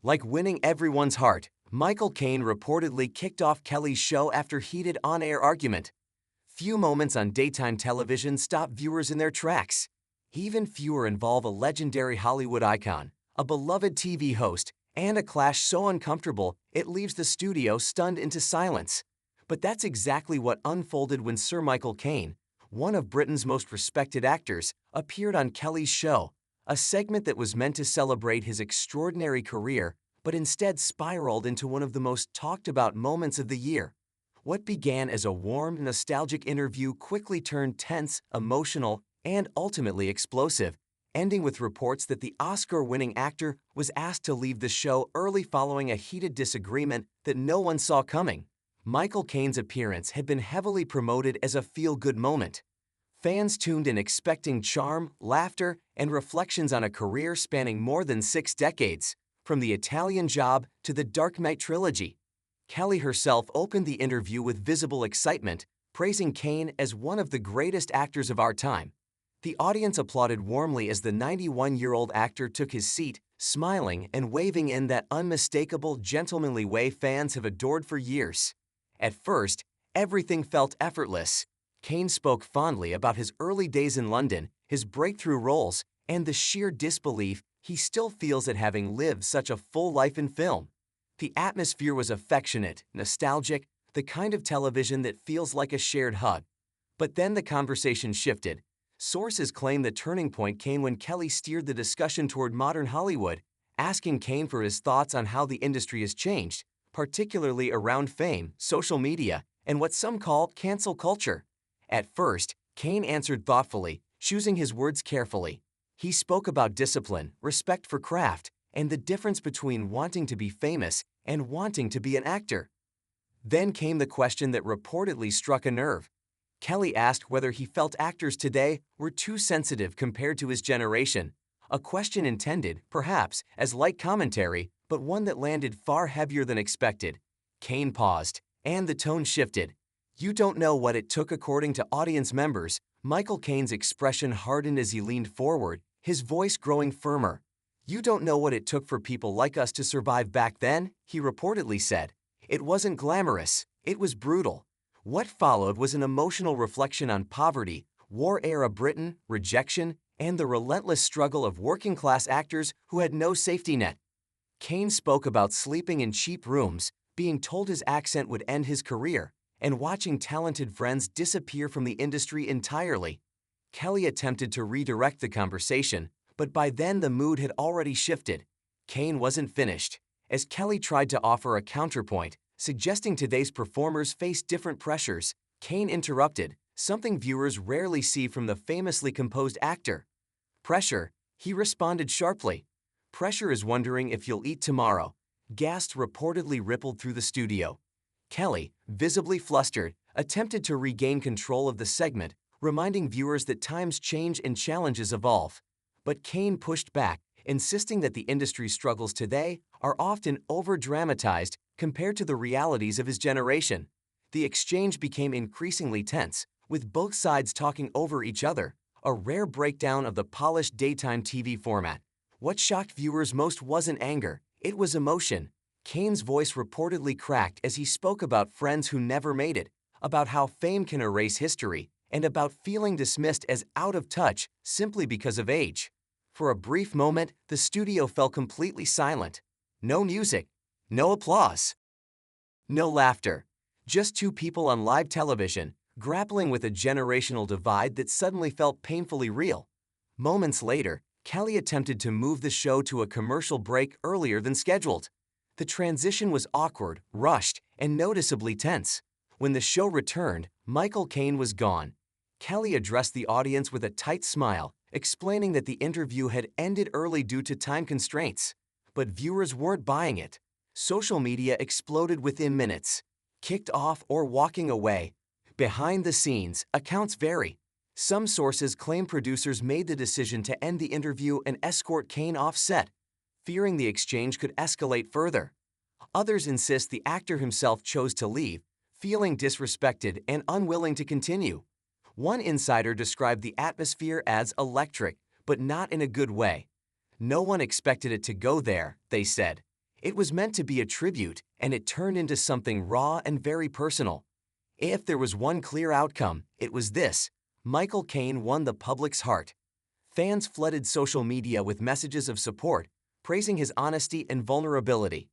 Like winning everyone's heart, Michael Caine reportedly kicked off Kelly's show after heated on-air argument. Few moments on daytime television stop viewers in their tracks. Even fewer involve a legendary Hollywood icon, a beloved TV host, and a clash so uncomfortable it leaves the studio stunned into silence. But that's exactly what unfolded when Sir Michael Caine, one of Britain's most respected actors, appeared on Kelly's show, a segment that was meant to celebrate his extraordinary career, but instead spiraled into one of the most talked-about moments of the year. What began as a warm, nostalgic interview quickly turned tense, emotional, and ultimately explosive, ending with reports that the Oscar-winning actor was asked to leave the show early following a heated disagreement that no one saw coming. Michael Caine's appearance had been heavily promoted as a feel-good moment. Fans tuned in expecting charm, laughter, and reflections on a career spanning more than 6 decades, from The Italian Job to the Dark Knight trilogy. Kelly herself opened the interview with visible excitement, praising Caine as one of the greatest actors of our time. The audience applauded warmly as the 91-year-old actor took his seat, smiling and waving in that unmistakable, gentlemanly way fans have adored for years. At first, everything felt effortless. Caine spoke fondly about his early days in London, his breakthrough roles, and the sheer disbelief he still feels at having lived such a full life in film. The atmosphere was affectionate, nostalgic, the kind of television that feels like a shared hug. But then the conversation shifted. Sources claim the turning point came when Kelly steered the discussion toward modern Hollywood, asking Caine for his thoughts on how the industry has changed, particularly around fame, social media, and what some call cancel culture. At first, Caine answered thoughtfully, choosing his words carefully. He spoke about discipline, respect for craft, and the difference between wanting to be famous and wanting to be an actor. Then came the question that reportedly struck a nerve. Kelly asked whether he felt actors today were too sensitive compared to his generation, a question intended, perhaps, as light commentary, but one that landed far heavier than expected. Caine paused, and the tone shifted. You don't know what it took. According to audience members, Michael Caine's expression hardened as he leaned forward, his voice growing firmer. You don't know what it took for people like us to survive back then, he reportedly said. It wasn't glamorous, it was brutal. What followed was an emotional reflection on poverty, war-era Britain, rejection, and the relentless struggle of working-class actors who had no safety net. Caine spoke about sleeping in cheap rooms, being told his accent would end his career, and watching talented friends disappear from the industry entirely. Kelly attempted to redirect the conversation, but by then the mood had already shifted. Caine wasn't finished, as Kelly tried to offer a counterpoint, suggesting today's performers face different pressures. Caine interrupted, something viewers rarely see from the famously composed actor. Pressure, he responded sharply. Pressure is wondering if you'll eat tomorrow. Gasps reportedly rippled through the studio. Kelly, visibly flustered, attempted to regain control of the segment, reminding viewers that times change and challenges evolve. But Caine pushed back, insisting that the industry's struggles today are often over-dramatized compared to the realities of his generation. The exchange became increasingly tense, with both sides talking over each other, a rare breakdown of the polished daytime TV format. What shocked viewers most wasn't anger, it was emotion. Caine's voice reportedly cracked as he spoke about friends who never made it, about how fame can erase history, and about feeling dismissed as out of touch simply because of age. For a brief moment, the studio fell completely silent. No music, no applause, no laughter. Just two people on live television, grappling with a generational divide that suddenly felt painfully real. Moments later, Kelly attempted to move the show to a commercial break earlier than scheduled. The transition was awkward, rushed, and noticeably tense. When the show returned, Michael Caine was gone. Kelly addressed the audience with a tight smile, explaining that the interview had ended early due to time constraints. But viewers weren't buying it. Social media exploded within minutes. Kicked off or walking away. Behind the scenes, accounts vary. Some sources claim producers made the decision to end the interview and escort Caine off set, fearing the exchange could escalate further. Others insist the actor himself chose to leave, feeling disrespected and unwilling to continue. One insider described the atmosphere as electric, but not in a good way. No one expected it to go there, they said. It was meant to be a tribute, and it turned into something raw and very personal. If there was one clear outcome, it was this: Michael Caine won the public's heart. Fans flooded social media with messages of support, praising his honesty and vulnerability.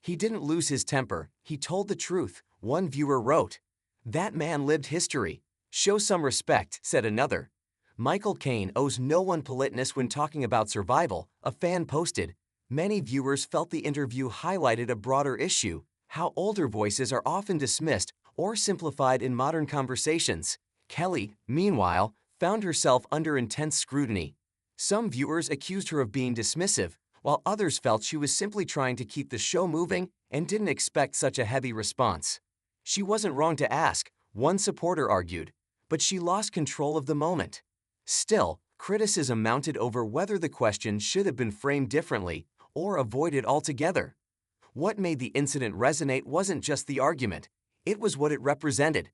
"He didn't lose his temper, he told the truth," one viewer wrote. "That man lived history. Show some respect," said another. "Michael Caine owes no one politeness when talking about survival," a fan posted. Many viewers felt the interview highlighted a broader issue: how older voices are often dismissed or simplified in modern conversations. Kelly, meanwhile, found herself under intense scrutiny. Some viewers accused her of being dismissive, while others felt she was simply trying to keep the show moving and didn't expect such a heavy response. "She wasn't wrong to ask," one supporter argued, "but she lost control of the moment." Still, criticism mounted over whether the question should have been framed differently or avoided altogether. What made the incident resonate wasn't just the argument, it was what it represented.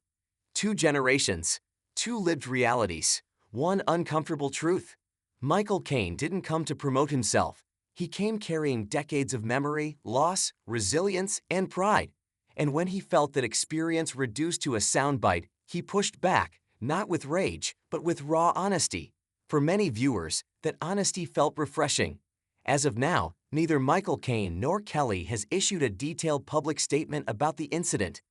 Two generations, two lived realities, one uncomfortable truth. Michael Caine didn't come to promote himself. He came carrying decades of memory, loss, resilience, and pride. And when he felt that experience reduced to a soundbite, he pushed back, not with rage, but with raw honesty. For many viewers, that honesty felt refreshing. As of now, neither Michael Caine nor Kelly has issued a detailed public statement about the incident.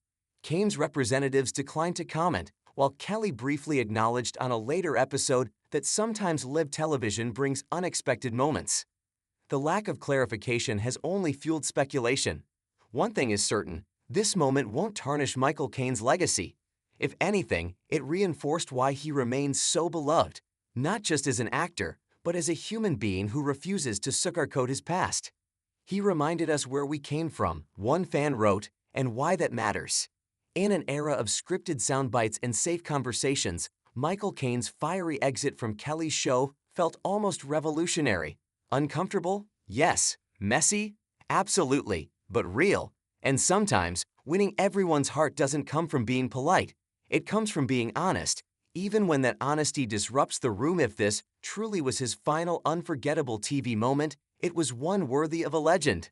Caine's representatives declined to comment, while Kelly briefly acknowledged on a later episode that sometimes live television brings unexpected moments. The lack of clarification has only fueled speculation. One thing is certain: this moment won't tarnish Michael Caine's legacy. If anything, it reinforced why he remains so beloved, not just as an actor, but as a human being who refuses to sugarcoat his past. "He reminded us where we came from," one fan wrote, "and why that matters." In an era of scripted soundbites and safe conversations, Michael Caine's fiery exit from Kelly's show felt almost revolutionary. Uncomfortable? Yes. Messy? Absolutely. But real. And sometimes, winning everyone's heart doesn't come from being polite. It comes from being honest, even when that honesty disrupts the room. If this truly was his final unforgettable TV moment, it was one worthy of a legend.